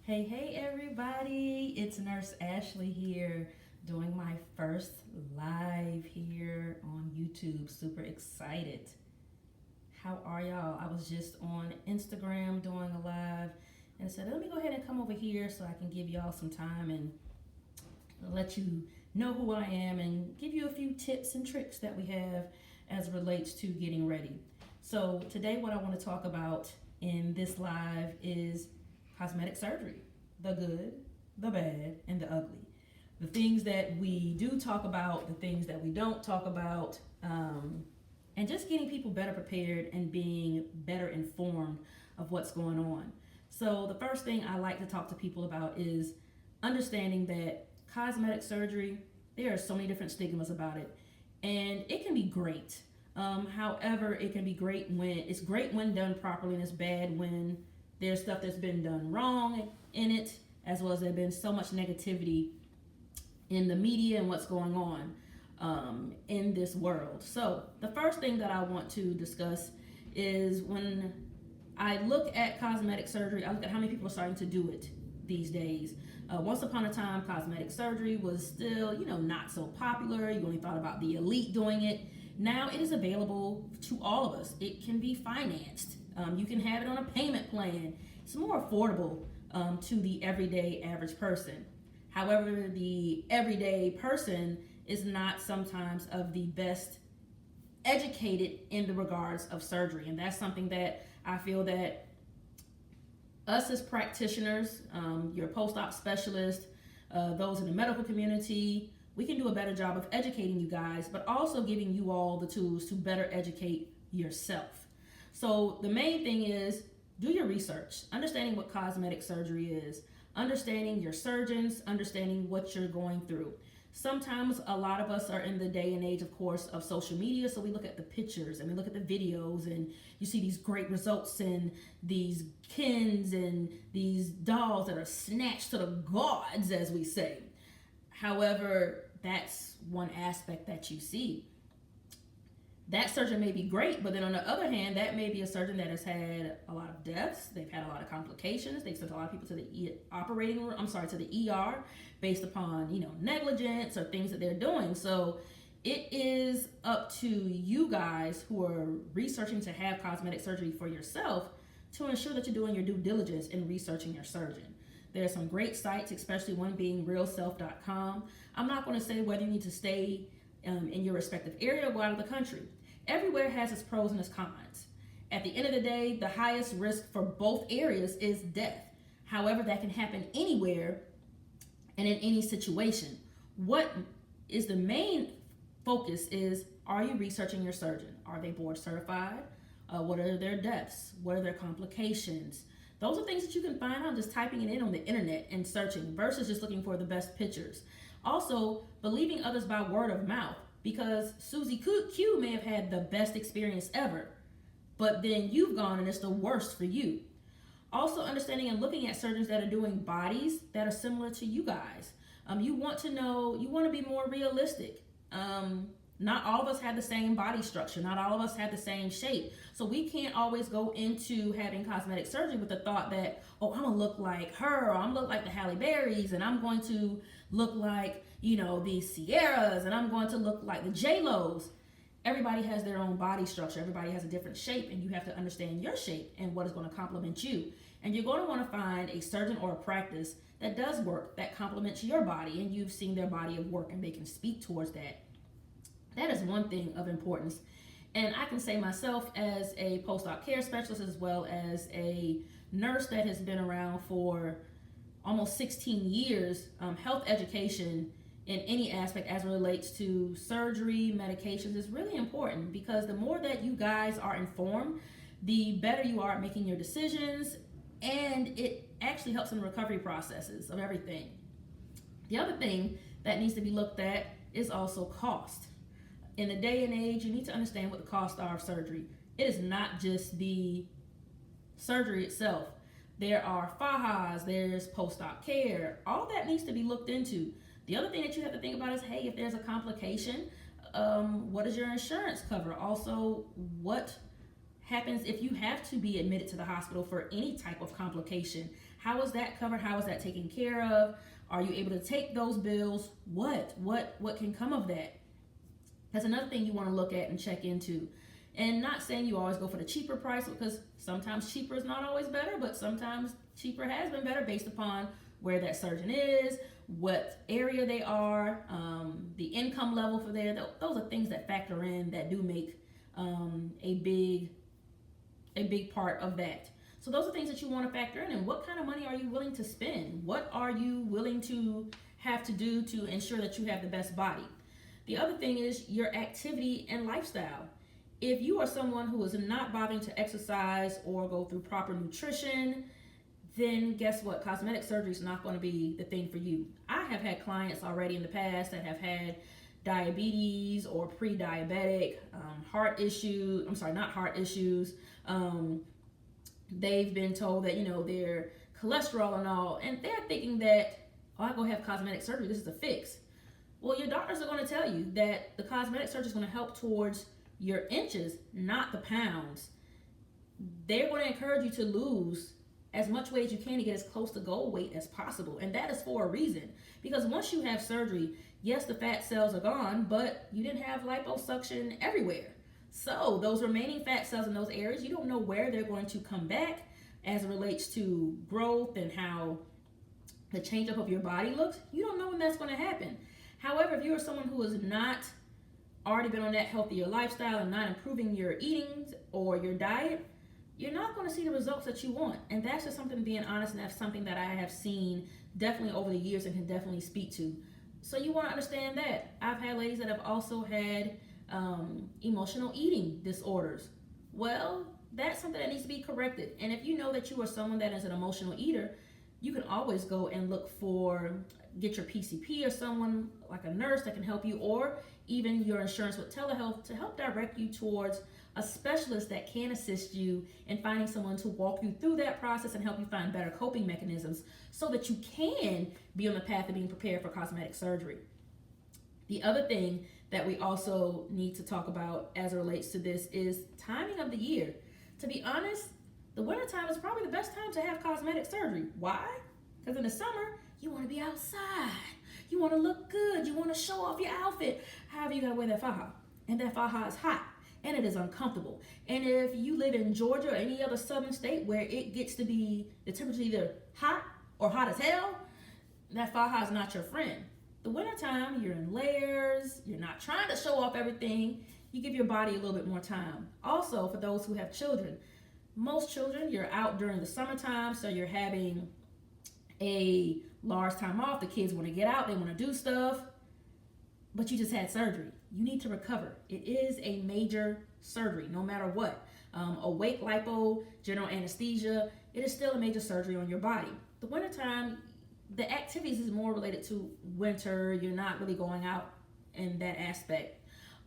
Hey everybody, it's Nurse Ashley here doing my first live here on YouTube. Super excited. How are y'all? I was just on Instagram doing a live and said, let me go ahead and come over here so I can give y'all some time and let you know who I am and give you a few tips and tricks that we have as it relates to getting ready. So today what I want to talk about in this live is cosmetic surgery, the good, the bad, and the ugly. The things that we do talk about, the things that we don't talk about, and just getting people better prepared and being better informed of what's going on. So the first thing I like to talk to people about is understanding that cosmetic surgery, there are so many different stigmas about it, and it can be great. However, it can be great when done properly, and it's bad when there's stuff that's been done wrong in it, as well as there's been so much negativity in the media and what's going on in this world. So the first thing that I want to discuss is when I look at cosmetic surgery, I look at how many people are starting to do it these days. Once upon a time, cosmetic surgery was still, not so popular. You only thought about the elite doing it. Now it is available to all of us. It can be financed. You can have it on a payment plan. It's more affordable to the everyday average person. However, the everyday person is not sometimes of the best educated in the regards of surgery. And that's something that I feel that us as practitioners, your post-op specialist, those in the medical community, we can do a better job of educating you guys, but also giving you all the tools to better educate yourself. So the main thing is do your research, understanding what cosmetic surgery is, understanding your surgeons, understanding what you're going through. Sometimes a lot of us are in the day and age, of course, of social media, so we look at the pictures and we look at the videos and you see these great results and these kins and these dolls that are snatched to the gods, as we say. However, that's one aspect that you see. That surgeon may be great, but then on the other hand, that may be a surgeon that has had a lot of deaths. They've had a lot of complications. They've sent a lot of people to the to the ER based upon, negligence or things that they're doing. So it is up to you guys who are researching to have cosmetic surgery for yourself to ensure that you're doing your due diligence in researching your surgeon. There are some great sites, especially one being realself.com. I'm not going to say whether you need to stay in your respective area or go out of the country. Everywhere has its pros and its cons. At the end of the day, the highest risk for both areas is death. However, that can happen anywhere and in any situation. What is the main focus is, are you researching your surgeon? Are they board certified? What are their deaths? What are their complications? Those are things that you can find out just typing it in on the internet and searching versus just looking for the best pictures. Also, believing others by word of mouth, because Susie Q may have had the best experience ever, but then you've gone and it's the worst for you. Also, understanding and looking at surgeons that are doing bodies that are similar to you guys. You want to be more realistic. Not all of us have the same body structure. Not all of us have the same shape. So we can't always go into having cosmetic surgery with the thought that, oh, I'm going to look like her, or I'm going to look like the Halle Berrys, and I'm going to look like, the Sierras, and I'm going to look like the J-Los. Everybody has their own body structure. Everybody has a different shape, and you have to understand your shape and what is going to complement you. And you're going to want to find a surgeon or a practice that does work, that complements your body, and you've seen their body of work, and they can speak towards that. That is one thing of importance. And I can say myself as a post-op care specialist, as well as a nurse that has been around for almost 16 years, health education in any aspect as it relates to surgery, medications is really important, because the more that you guys are informed, the better you are at making your decisions, and it actually helps in the recovery processes of everything. The other thing that needs to be looked at is also cost. In the day and age, you need to understand what the costs are of surgery. It is not just the surgery itself. There are FAHAs, there's post-op care. All that needs to be looked into. The other thing that you have to think about is, hey, if there's a complication, what does your insurance cover? Also, what happens if you have to be admitted to the hospital for any type of complication? How is that covered? How is that taken care of? Are you able to take those bills? What can come of that? That's another thing you want to look at and check into. And not saying you always go for the cheaper price, because sometimes cheaper is not always better, but sometimes cheaper has been better based upon where that surgeon is, what area they are, the income level for there. Those are things that factor in, that do make a big part of that. So those are things that you want to factor in. And what kind of money are you willing to spend? What are you willing to have to do to ensure that you have the best body? The other thing is your activity and lifestyle. If you are someone who is not bothering to exercise or go through proper nutrition, then guess what? Cosmetic surgery is not going to be the thing for you. I have had clients already in the past that have had diabetes or pre-diabetic, heart issues. I'm sorry, not heart issues. They've been told that, their cholesterol and all, and they're thinking that, oh, I go have cosmetic surgery, this is a fix. Well, your doctors are going to tell you that the cosmetic surgery is going to help towards your inches, not the pounds. They're going to encourage you to lose as much weight as you can to get as close to goal weight as possible. And that is for a reason. Because once you have surgery, yes, the fat cells are gone, but you didn't have liposuction everywhere. So those remaining fat cells in those areas, you don't know where they're going to come back as it relates to growth and how the change up of your body looks. You don't know when that's going to happen. However, if you are someone who has not already been on that healthier lifestyle and not improving your eating or your diet, you're not going to see the results that you want. And that's just something, being honest, and that's something that I have seen definitely over the years and can definitely speak to. So you want to understand that. I've had ladies that have also had emotional eating disorders. Well, that's something that needs to be corrected. And if you know that you are someone that is an emotional eater, you can always go and get your PCP or someone like a nurse that can help you, or even your insurance with telehealth to help direct you towards a specialist that can assist you in finding someone to walk you through that process and help you find better coping mechanisms so that you can be on the path of being prepared for cosmetic surgery. The other thing that we also need to talk about as it relates to this is timing of the year. To be honest, the wintertime is probably the best time to have cosmetic surgery. Why? Because in the summer, you want to be outside. You want to look good. You want to show off your outfit. However, you got to wear that faja. And that faja is hot. And it is uncomfortable. And if you live in Georgia or any other southern state where it gets to be the temperature either hot or hot as hell, that faja is not your friend. The wintertime, you're in layers. You're not trying to show off everything. You give your body a little bit more time. Also, for those who have children, most children, you're out during the summertime, so you're having a large time off. The kids want to get out, they want to do stuff, but you just had surgery. You need to recover. It is a major surgery, no matter what. Awake lipo, general anesthesia, it is still a major surgery on your body. The wintertime, the activities is more related to winter. You're not really going out in that aspect.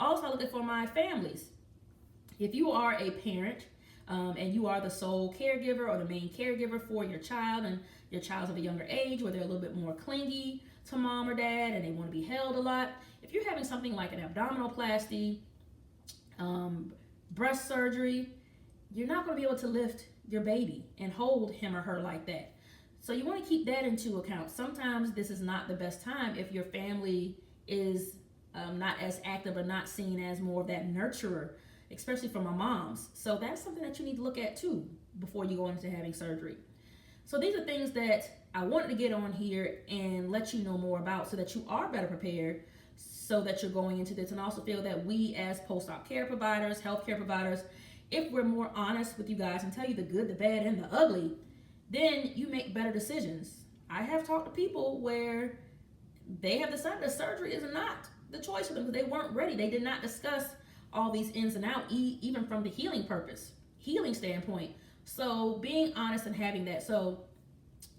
Also, looking for my families. If you are a parent, and you are the sole caregiver or the main caregiver for your child, and your child's of a younger age where they're a little bit more clingy to mom or dad and they want to be held a lot. If you're having something like an abdominoplasty, breast surgery, you're not going to be able to lift your baby and hold him or her like that. So you want to keep that into account. Sometimes this is not the best time if your family is not as active or not seen as more of that nurturer, especially for my moms. So that's something that you need to look at too before you go into having surgery. So these are things that I wanted to get on here and let you know more about so that you are better prepared, so that you're going into this, and also feel that we as post-op care providers, healthcare providers, if we're more honest with you guys and tell you the good, the bad, and the ugly, then you make better decisions. I have talked to people where they have decided that surgery is not the choice for them because they weren't ready. They did not discuss all these ins and outs, even from the healing standpoint. So being honest and having that. So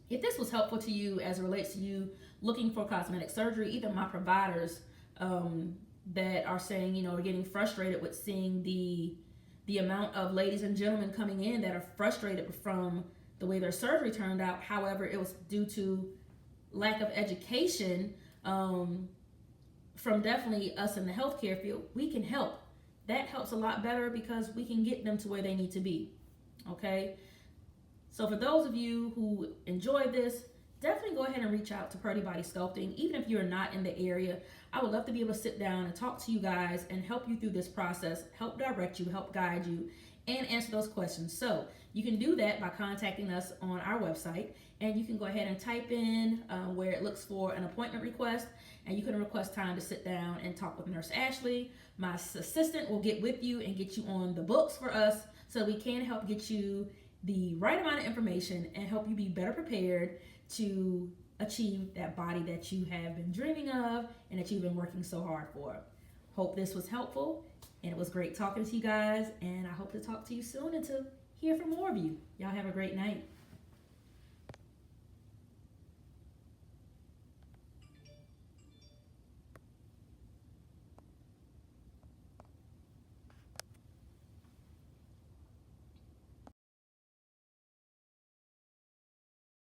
if this was helpful to you as it relates to you looking for cosmetic surgery, even my providers that are saying, are getting frustrated with seeing the amount of ladies and gentlemen coming in that are frustrated from the way their surgery turned out. However, it was due to lack of education from definitely us in the healthcare field. We can help. that helps a lot better because we can get them to where they need to be. Okay? So for those of you who enjoy this, definitely go ahead and reach out to PurTi Body Sculpting. Even if you're not in the area, I would love to be able to sit down and talk to you guys and help you through this process, help direct you, help guide you, and answer those questions. So you can do that by contacting us on our website, and you can go ahead and type in where it looks for an appointment request, and you can request time to sit down and talk with Nurse Ashley. My assistant will get with you and get you on the books for us so we can help get you the right amount of information and help you be better prepared to achieve that body that you have been dreaming of and that you've been working so hard for. Hope this was helpful, and it was great talking to you guys, and I hope to talk to you soon and to hear from more of you. Y'all have a great night.